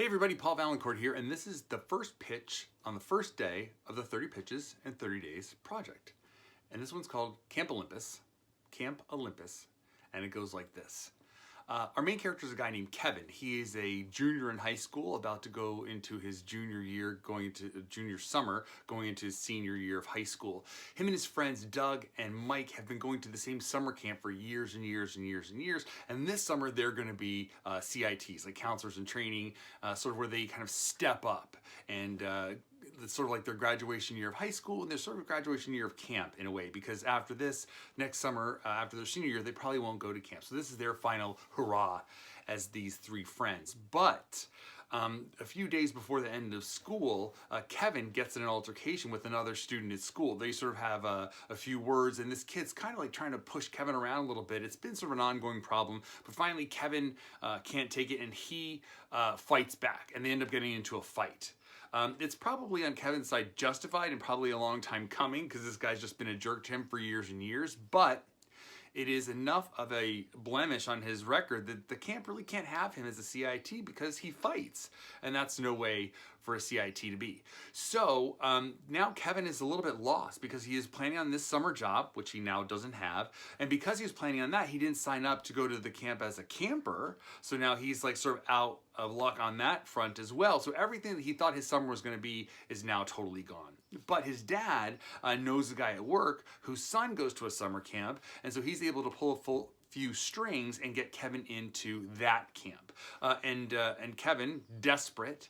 Hey everybody, Paul Vaillancourt here, and this is the first pitch on the first day of the 30 Pitches in 30 Days project. And this one's called Camp Olympus, and it goes like this. Our main character is a guy named Kevin. He is a junior in high school, about to go into his junior year, going into junior summer, going into his senior year of high school. Him and his friends Doug and Mike have been going to the same summer camp for years and years and years and years. And this summer they're going to be CITs, like counselors in training, sort of where they kind of step up and it's sort of like their graduation year of high school and their sort of graduation year of camp in a way, because after this, next summer, after their senior year, they probably won't go to camp. So this is their final hurrah as these three friends. But a few days before the end of school, Kevin gets in an altercation with another student at school. They sort of have a few words, and this kid's kind of like trying to push Kevin around a little bit. It's been sort of an ongoing problem, but finally Kevin can't take it and he fights back, and they end up getting into a fight. It's probably on Kevin's side justified and probably a long time coming because this guy's just been a jerk to him for years and years, but it is enough of a blemish on his record that the camp really can't have him as a CIT because he fights, and that's no way for a CIT to be. So now Kevin is a little bit lost because he is planning on this summer job, which he now doesn't have, and because he was planning on that, he didn't sign up to go to the camp as a camper, so now he's like sort of out of luck on that front as well. So everything that he thought his summer was going to be is now totally gone. But his dad knows a guy at work whose son goes to a summer camp, and so he's able to pull a few strings and get Kevin into that camp. And Kevin, desperate,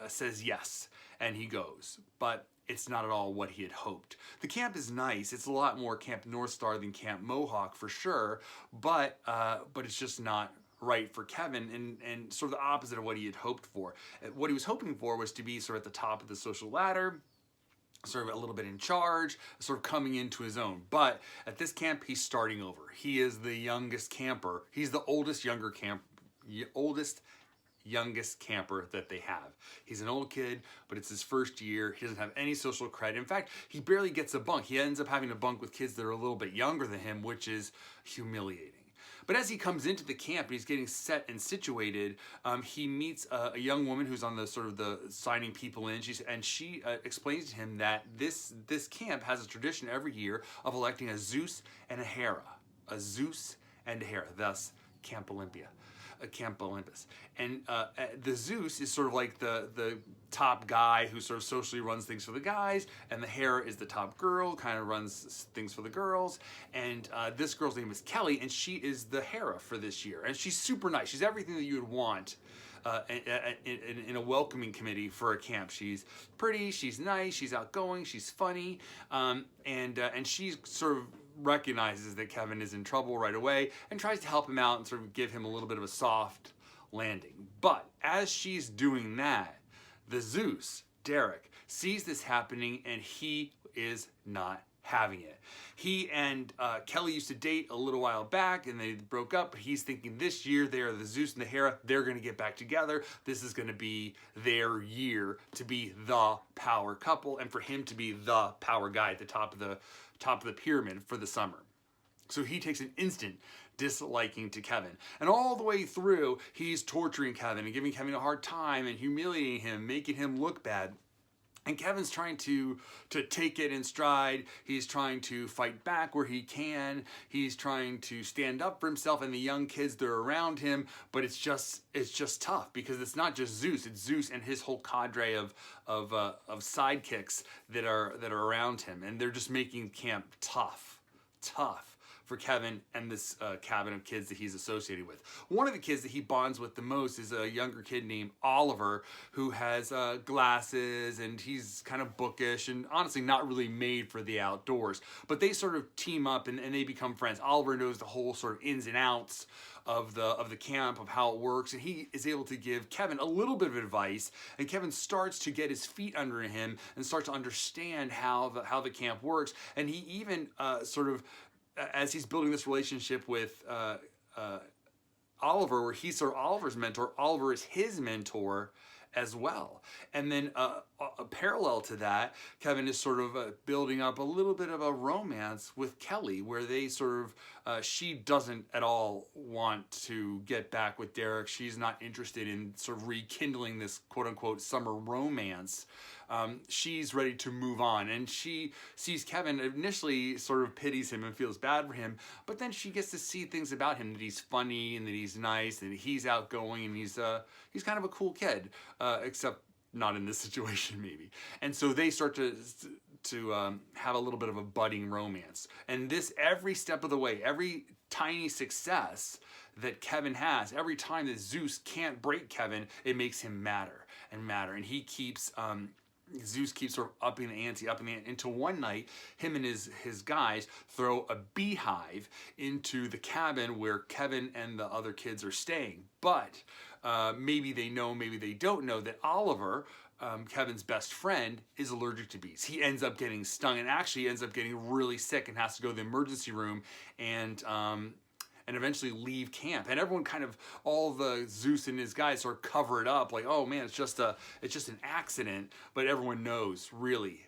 says yes, and he goes. But it's not at all what he had hoped. The camp is nice. It's a lot more Camp North Star than Camp Mohawk for sure, but it's just not right for Kevin, and sort of the opposite of what he had hoped for. What he was hoping for was to be sort of at the top of the social ladder, sort of a little bit in charge, sort of coming into his own. But at this camp, he's starting over. He is the youngest camper. He's the youngest camper that they have. He's an old kid, but it's his first year. He doesn't have any social credit. In fact, he barely gets a bunk. He ends up having to bunk with kids that are a little bit younger than him, which is humiliating. But as he comes into the camp and he's getting set and situated, he meets a young woman who's on the sort of the signing people in. She explains to him that this camp has a tradition every year of electing a Zeus and a Hera. A Zeus and a Hera, thus Camp Olympus. And the Zeus is sort of like the top guy who sort of socially runs things for the guys, and the Hera is the top girl, kind of runs things for the girls. And this girl's name is Kelly, and she is the Hera for this year. And she's super nice. She's everything that you would want in a welcoming committee for a camp. She's pretty, she's nice, she's outgoing, she's funny, and she sort of recognizes that Kevin is in trouble right away and tries to help him out and sort of give him a little bit of a soft landing. But as she's doing that, the Zeus, Derek, sees this happening and he is not having it. He and Kelly used to date a little while back and they broke up, but he's thinking this year they are the Zeus and the Hera, they're going to get back together. This is going to be their year to be the power couple and for him to be the power guy at the top of the pyramid for the summer. So he takes an instant disliking to Kevin. And all the way through, he's torturing Kevin and giving Kevin a hard time and humiliating him, making him look bad. And Kevin's trying to take it in stride. He's trying to fight back where he can. He's trying to stand up for himself and the young kids that are around him. But it's just tough because it's not just Zeus. It's Zeus and his whole cadre of sidekicks that are around him, and they're just making camp tough for Kevin and this cabin of kids that he's associated with. One of the kids that he bonds with the most is a younger kid named Oliver, who has glasses and he's kind of bookish and honestly not really made for the outdoors. But they sort of team up and they become friends. Oliver knows the whole sort of ins and outs of the camp, of how it works, and he is able to give Kevin a little bit of advice, and Kevin starts to get his feet under him and starts to understand how the camp works. And he even sort of, as he's building this relationship with Oliver, where he's sort of Oliver's mentor, Oliver is his mentor as well. And then a parallel to that, Kevin is sort of building up a little bit of a romance with Kelly, where they sort of, she doesn't at all want to get back with Derek. She's not interested in sort of rekindling this quote unquote summer romance. She's ready to move on, and she sees Kevin, initially sort of pities him and feels bad for him, but then she gets to see things about him, that he's funny and that he's nice and that he's outgoing and he's kind of a cool kid, except not in this situation maybe. And so they start to have a little bit of a budding romance. And this, every step of the way, every tiny success that Kevin has, every time that Zeus can't break Kevin, it makes him madder and madder. And he keeps, Zeus keeps sort of upping the ante, until one night, him and his guys throw a beehive into the cabin where Kevin and the other kids are staying. But maybe they know, maybe they don't know that Oliver, Kevin's best friend, is allergic to bees. He ends up getting stung and actually ends up getting really sick and has to go to the emergency room and eventually leave camp. And everyone kind of, all the Zeus and his guys sort of cover it up, like, oh man, it's just an accident. But everyone knows really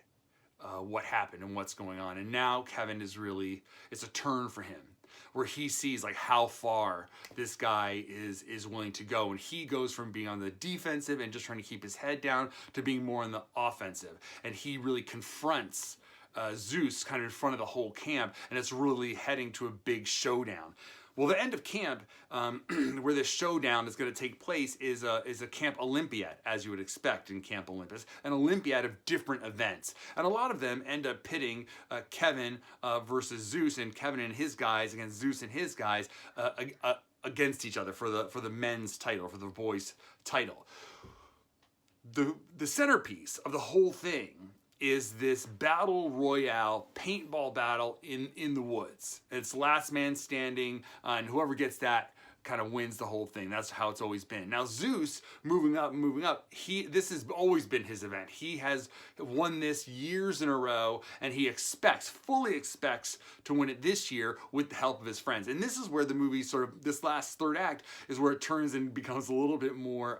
what happened and what's going on. And now Kevin is really, it's a turn for him, where he sees like how far this guy is willing to go. And he goes from being on the defensive and just trying to keep his head down to being more on the offensive. And he really confronts Zeus kind of in front of the whole camp, and it's really heading to a big showdown. Well, the end of camp, where this showdown is going to take place, is a Camp Olympiad, as you would expect in Camp Olympus, an Olympiad of different events. And a lot of them end up pitting Kevin versus Zeus, and Kevin and his guys against Zeus and his guys against each other for the men's title, for the boys' title. The centerpiece of the whole thing is this battle royale paintball battle in the woods. It's last man standing, and whoever gets that kind of wins the whole thing. That's how it's always been. Now Zeus, moving up, this has always been his event. He has won this years in a row, and he fully expects to win it this year with the help of his friends. And this is where the movie sort of, this last third act is where it turns and becomes a little bit more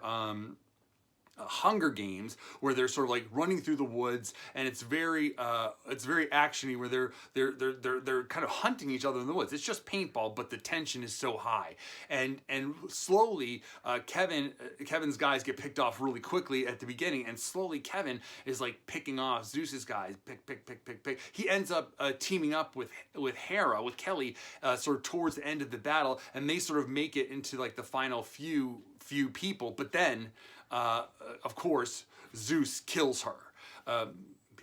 Hunger Games, where they're sort of like running through the woods, and it's very actiony, where they're kind of hunting each other in the woods. It's just paintball, but the tension is so high, and slowly Kevin's guys get picked off really quickly at the beginning, and slowly Kevin is like picking off Zeus's guys, pick. He ends up teaming up with Kelly, sort of towards the end of the battle, and they sort of make it into like the final few people, but then of course, Zeus kills her,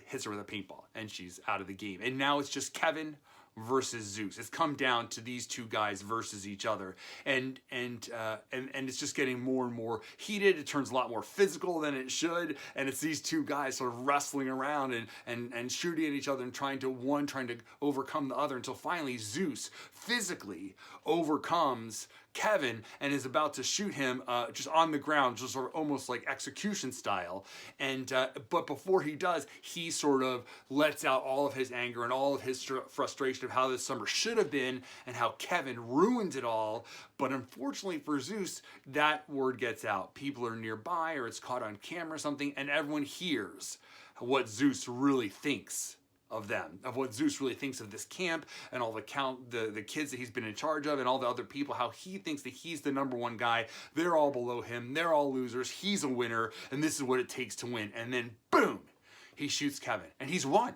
hits her with a paintball, and she's out of the game. And now it's just Kevin versus Zeus. It's come down to these two guys versus each other, and it's just getting more and more heated. It turns a lot more physical than it should, and it's these two guys sort of wrestling around and shooting at each other and trying to overcome the other, until finally Zeus physically overcomes Kevin and is about to shoot him just on the ground, just sort of almost like execution style. And but before he does, he sort of lets out all of his anger and all of his frustration of how this summer should have been and how Kevin ruined it all. But unfortunately for Zeus, that word gets out. People are nearby, or it's caught on camera or something, and everyone hears what Zeus really thinks of them, of what Zeus really thinks of this camp and all the kids that he's been in charge of and all the other people, how he thinks that he's the number one guy. They're all below him. They're all losers. He's a winner, and this is what it takes to win. And then boom, he shoots Kevin, and he's won.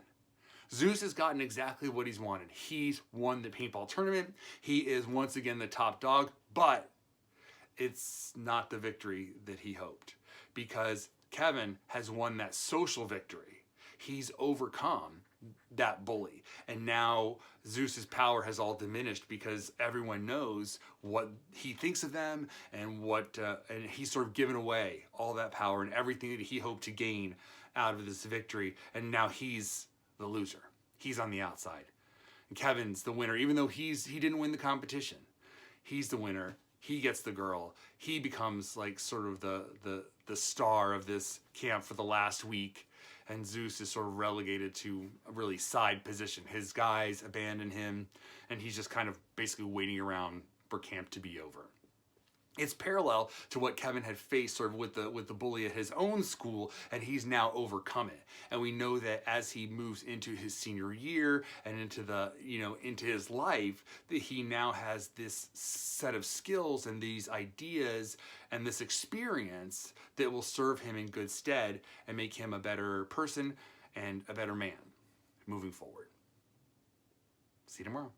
Zeus has gotten exactly what he's wanted. He's won the paintball tournament. He is once again the top dog, but it's not the victory that he hoped, because Kevin has won that social victory. He's overcome that bully, and now Zeus's power has all diminished because everyone knows what he thinks of them, and and he's sort of given away all that power and everything that he hoped to gain out of this victory, and now he's the loser. He's on the outside, and Kevin's the winner, even though he didn't win the competition. He's the winner. He gets the girl. He becomes like sort of the star of this camp for the last week. And Zeus is sort of relegated to a really side position. His guys abandon him, and he's just kind of basically waiting around for camp to be over. It's parallel to what Kevin had faced sort of with the bully at his own school, and he's now overcome it. And we know that as he moves into his senior year and into the, into his life, that he now has this set of skills and these ideas and this experience that will serve him in good stead and make him a better person and a better man moving forward. See you tomorrow.